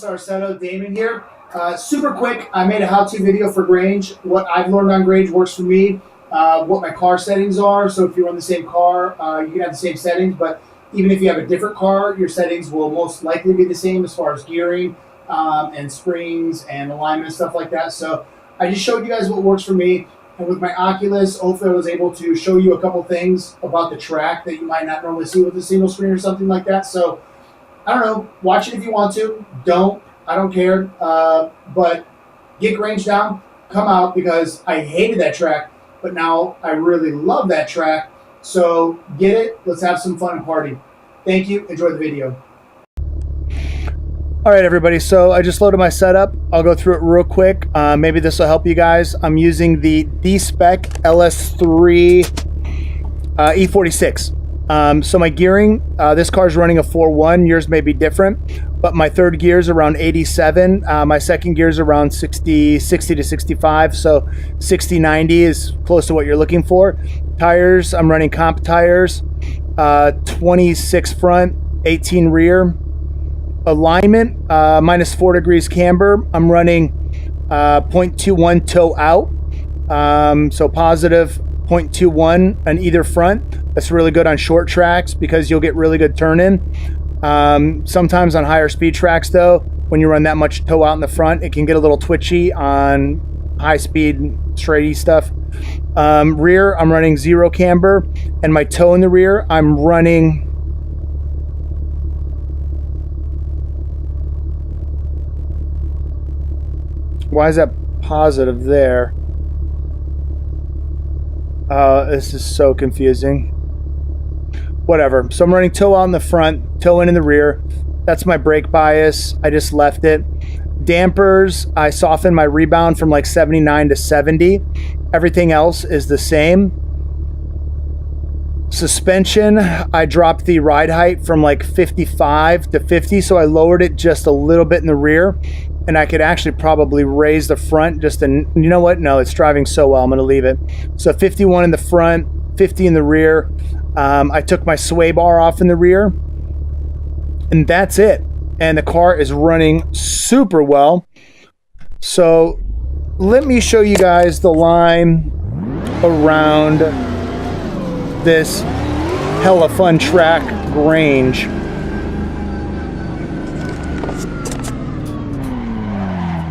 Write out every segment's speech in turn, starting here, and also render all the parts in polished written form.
Lonestar Assetto, Damon here. Super quick, I made a how-to video for Grange. What I've learned on Grange works for me, what my car settings are. So if you're on the same car, you can have the same settings, but even if you have a different car, your settings will most likely be the same as far as gearing and springs and alignment and stuff like that. So I just showed you guys what works for me. And with my Oculus, hopefully I was able to show you a couple things about the track that you might not normally see with a single screen or something like that. So I don't know, watch it if you want to. Don't. I don't care. But get Grange down, come out, because I hated that track, but now I really love that track. So get it. Let's have some fun and party. Thank you. Enjoy the video. All right, everybody. So I just loaded my setup. I'll go through it real quick. Maybe this will help you guys. I'm using the dspec LS3 E46. So my gearing, this car's running a 4.1, yours may be different, but my third gear is around 87. My second gear is around 60 to 65. So 60, 90 is close to what you're looking for. Tires, I'm running comp tires, 26 front, 18 rear. Alignment, minus 4 degrees camber. I'm running 0.21 toe out. So positive 0.21 on either front. That's really good on short tracks because you'll get really good turn in. Sometimes on higher speed tracks though, when you run that much toe out in the front, it can get a little twitchy on high speed straighty stuff. Rear, I'm running 0 camber, and my toe in the rear, I'm running why is that positive there? This is so confusing. Whatever. So I'm running toe out in the front, toe in the rear. That's my brake bias. I just left it. Dampers, I softened my rebound from like 79 to 70. Everything else is the same. Suspension, I dropped the ride height from like 55 to 50, so I lowered it just a little bit in the rear. And I could actually probably raise the front just you know what? No, it's driving so well, I'm gonna leave it. So 51 in the front, 50 in the rear. I took my sway bar off in the rear, and that's it. And the car is running super well. So let me show you guys the line around this hella fun track, Grange.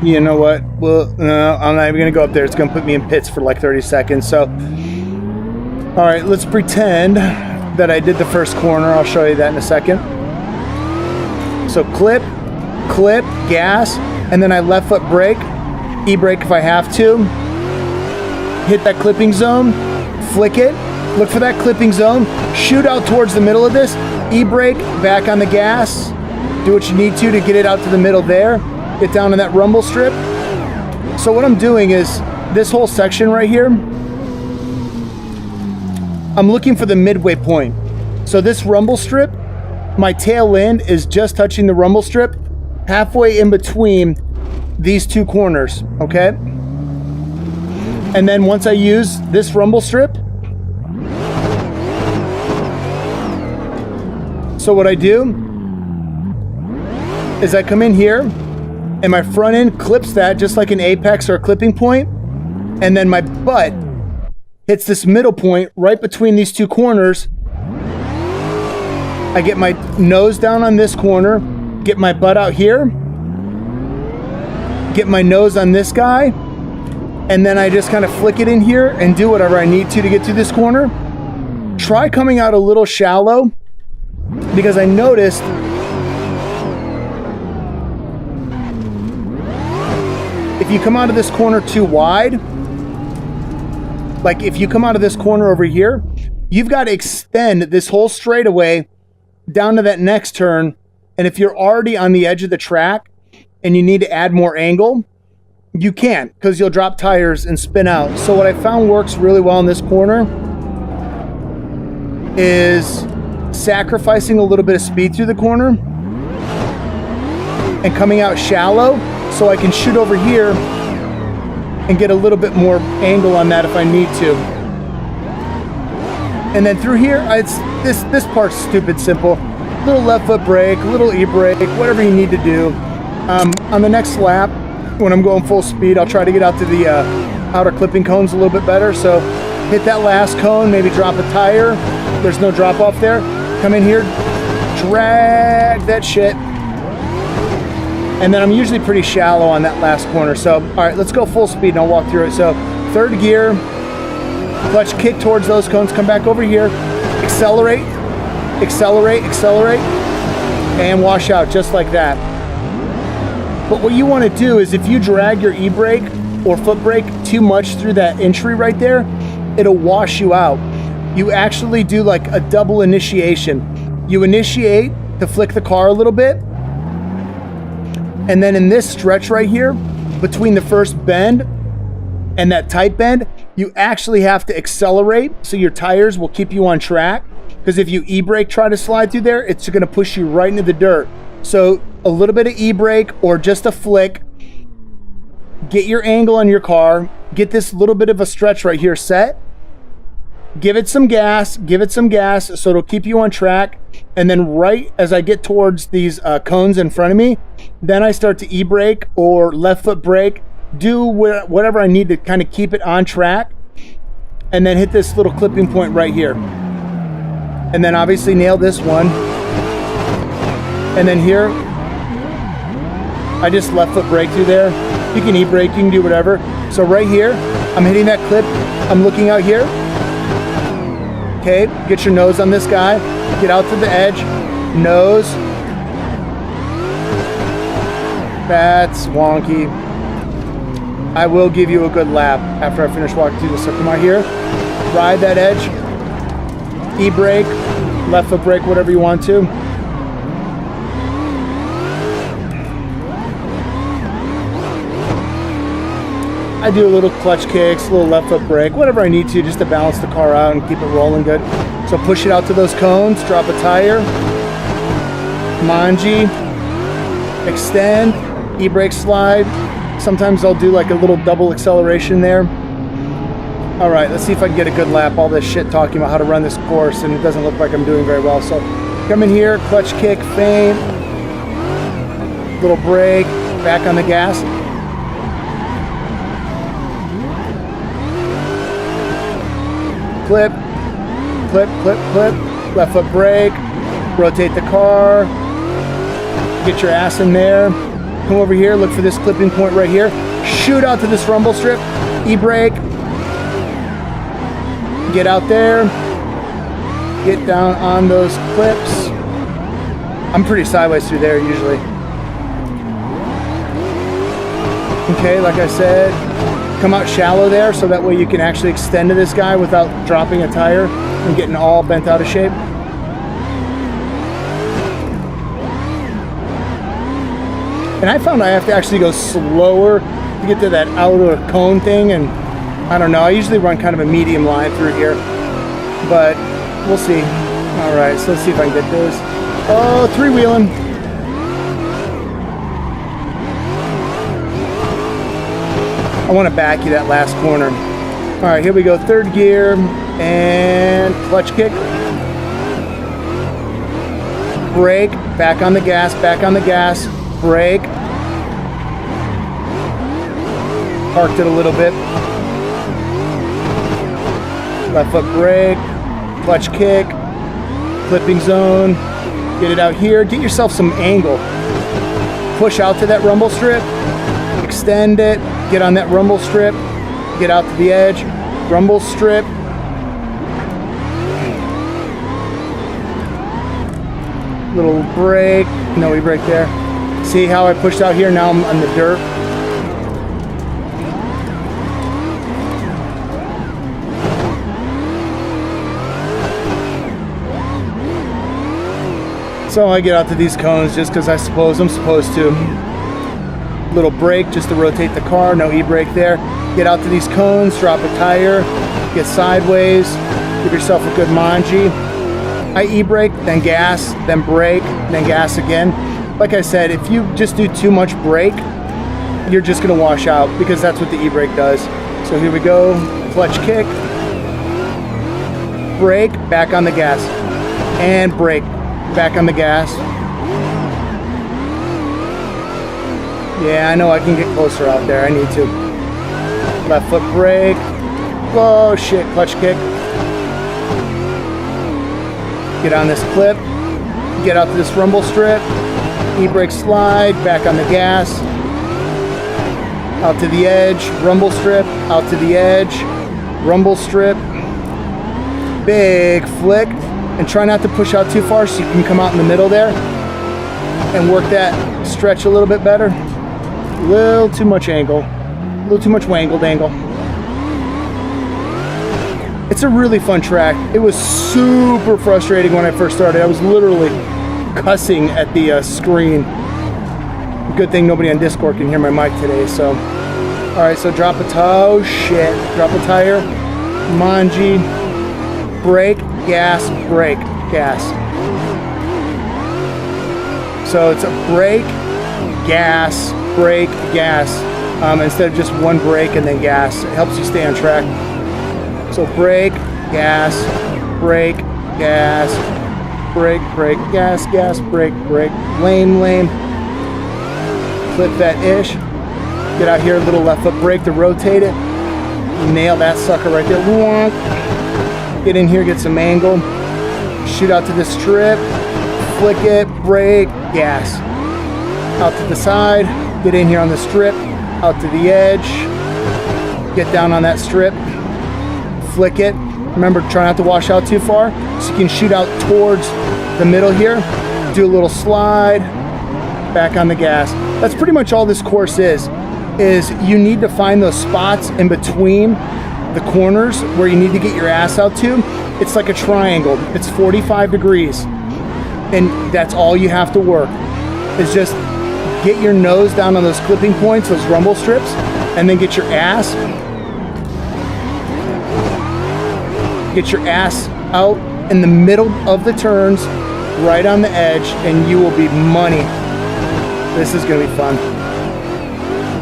You know what? Well, no, I'm not even gonna go up there. It's gonna put me in pits for like 30 seconds. So, all right, let's pretend that I did the first corner. I'll show you that in a second. So clip, gas, and then I left foot brake, e-brake if I have to. Hit that clipping zone, flick it, look for that clipping zone, shoot out towards the middle of this, e-brake, back on the gas, do what you need to get it out to the middle there. Get down to that rumble strip. So what I'm doing is this whole section right here, I'm looking for the midway point. So this rumble strip, my tail end is just touching the rumble strip halfway in between these two corners, okay? And then once I use this rumble strip, so what I do is I come in here, and my front end clips that just like an apex or a clipping point, and then my butt hits this middle point right between these two corners. I get my nose down on this corner, get my butt out here, get my nose on this guy, and then I just kind of flick it in here and do whatever I need to get to this corner. Try coming out a little shallow, because I noticed if you come out of this corner too wide, like if you come out of this corner over here, you've got to extend this whole straightaway down to that next turn. And if you're already on the edge of the track and you need to add more angle, you can't, because you'll drop tires and spin out. So what I found works really well in this corner is sacrificing a little bit of speed through the corner and coming out shallow, so I can shoot over here and get a little bit more angle on that if I need to. And then through here, it's this part's stupid simple. Little left foot brake, little e-brake, whatever you need to do. On the next lap, when I'm going full speed, I'll try to get out to the outer clipping cones a little bit better. So hit that last cone, maybe drop a tire. There's no drop off there. Come in here, drag that shit. And then I'm usually pretty shallow on that last corner. So, all right, let's go full speed and I'll walk through it. So third gear, clutch kick towards those cones, come back over here, accelerate, accelerate, accelerate, and wash out just like that. But what you want to do is if you drag your e-brake or foot brake too much through that entry right there, it'll wash you out. You actually do like a double initiation. You initiate to flick the car a little bit, and then in this stretch right here, between the first bend and that tight bend, you actually have to accelerate so your tires will keep you on track. Because if you e-brake try to slide through there, it's gonna push you right into the dirt. So a little bit of e-brake or just a flick, get your angle on your car, get this little bit of a stretch right here set, give it some gas so it'll keep you on track. And then right as I get towards these cones in front of me, then I start to e-brake or left foot brake, do whatever I need to kind of keep it on track, and then hit this little clipping point right here. And then obviously nail this one. And then here, I just left foot brake through there. You can e-brake, you can do whatever. So right here, I'm hitting that clip, I'm looking out here. Okay, get your nose on this guy, get out to the edge, nose. That's wonky. I will give you a good lap after I finish walking through this. So come out here, ride that edge, e-brake, left foot brake, whatever you want to. I do a little clutch kicks, a little left foot brake, whatever I need to just to balance the car out and keep it rolling good. So push it out to those cones, drop a tire, manji, extend, e-brake slide. Sometimes I'll do like a little double acceleration there. All right, let's see if I can get a good lap. All this shit talking about how to run this course and it doesn't look like I'm doing very well. So come in here, clutch kick, feint, little brake, back on the gas. Clip, clip, clip, clip, left foot brake, rotate the car, get your ass in there, come over here, look for this clipping point right here, shoot out to this rumble strip, e-brake, get out there, get down on those clips. I'm pretty sideways through there usually. Okay, like I said, come out shallow there so that way you can actually extend to this guy without dropping a tire and getting all bent out of shape. And I found I have to actually go slower to get to that outer cone thing, and I don't know, I usually run kind of a medium line through here, but we'll see. All right, so let's see if I can get this. Oh, three-wheeling. I want to back you that last corner. All right, here we go. Third gear and clutch kick. Brake, back on the gas, brake. Parked it a little bit. Left foot brake, clutch kick, clipping zone. Get it out here. Get yourself some angle. Push out to that rumble strip. Extend it. Get on that rumble strip, get out to the edge, rumble strip, little brake, no e-brake there. See how I pushed out here? Now I'm on the dirt. So I get out to these cones just because I suppose I'm supposed to. Little brake just to rotate the car, no e-brake there. Get out to these cones, drop a tire, get sideways, give yourself a good manji. I e-brake, then gas, then brake, then gas again. Like I said, if you just do too much brake, you're just gonna wash out because that's what the e-brake does. So here we go, clutch kick, brake, back on the gas, and brake, back on the gas. Yeah, I know I can get closer out there. I need to. Left foot brake. Whoa, shit, clutch kick. Get on this clip. Get out to this rumble strip. E-brake slide, back on the gas. Out to the edge, rumble strip, out to the edge, rumble strip. Big flick. And try not to push out too far so you can come out in the middle there and work that stretch a little bit better. A little too much angle. A little too much wangle dangle. It's a really fun track. It was super frustrating when I first started. I was literally cussing at the screen. Good thing nobody on Discord can hear my mic today. So, all right, so drop a toe. Shit. Drop a tire. Manji. Brake, gas, brake, gas. So it's a brake, gas, brake, gas. Instead of just one brake and then gas. It helps you stay on track. So brake, gas, brake, gas, brake, brake, gas, gas, brake, brake, lame, lame. Clip that ish. Get out here, a little left foot brake to rotate it. Nail that sucker right there. Get in here, get some angle. Shoot out to the strip. Flick it, brake, gas. Out to the side. Get in here on the strip. Out to the edge. Get down on that strip. Flick it. Remember, try not to wash out too far, so you can shoot out towards the middle here. Do a little slide, back on the gas. That's pretty much all this course is you need to find those spots in between the corners where you need to get your ass out to. It's like a triangle. It's 45 degrees, and that's all you have to work, is just get your nose down on those clipping points, those rumble strips, and then get your ass out in the middle of the turns, right on the edge, and you will be money. This is gonna be fun.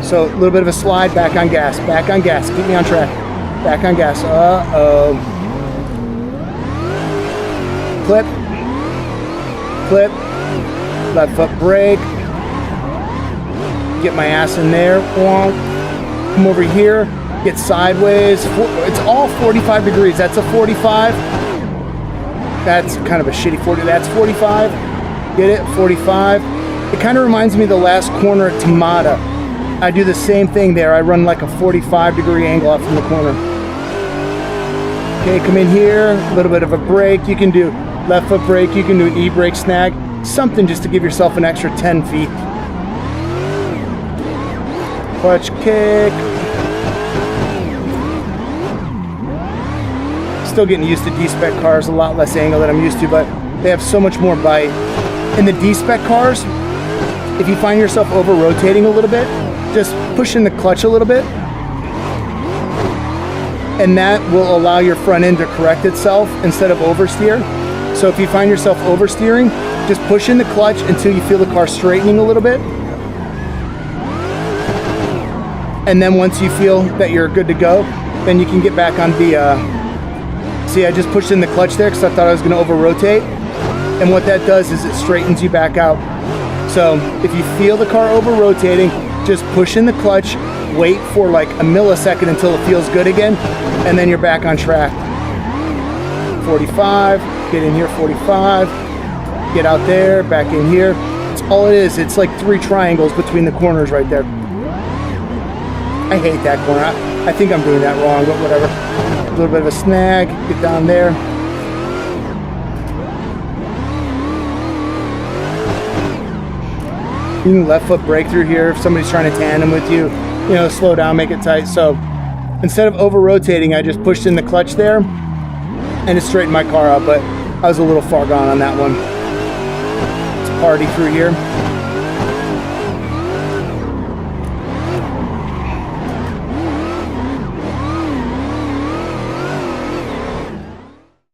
So a little bit of a slide, back on gas, keep me on track, back on gas, clip, clip, left foot brake, get my ass in there, come over here, get sideways. It's all 45 degrees. That's a 45. That's kind of a shitty 40. That's 45. Get it? 45. It kind of reminds me of the last corner at Tamada. I do the same thing there. I run like a 45 degree angle out from the corner. Okay, come in here. A little bit of a brake. You can do left foot brake. You can do an e-brake snag. Something just to give yourself an extra 10 feet. Clutch kick. Still getting used to dspec cars, a lot less angle than I'm used to, but they have so much more bite. In the dspec cars, if you find yourself over rotating a little bit, just push in the clutch a little bit, and that will allow your front end to correct itself instead of oversteer. So if you find yourself oversteering, just push in the clutch until you feel the car straightening a little bit. And then once you feel that you're good to go, then you can get back on the, see, I just pushed in the clutch there because I thought I was going to over-rotate. And what that does is it straightens you back out. So if you feel the car over-rotating, just push in the clutch, wait for like a millisecond until it feels good again, and then you're back on track. 45, get in here, 45, get out there, back in here. That's all it is. It's like 3 triangles between the corners right there. I hate that corner. I think I'm doing that wrong, but whatever. A little bit of a snag, get down there. You can left foot brake through here if somebody's trying to tandem with you, you know, slow down, make it tight. So instead of over rotating, I just pushed in the clutch there and it straightened my car out, but I was a little far gone on that one. Let's party through here.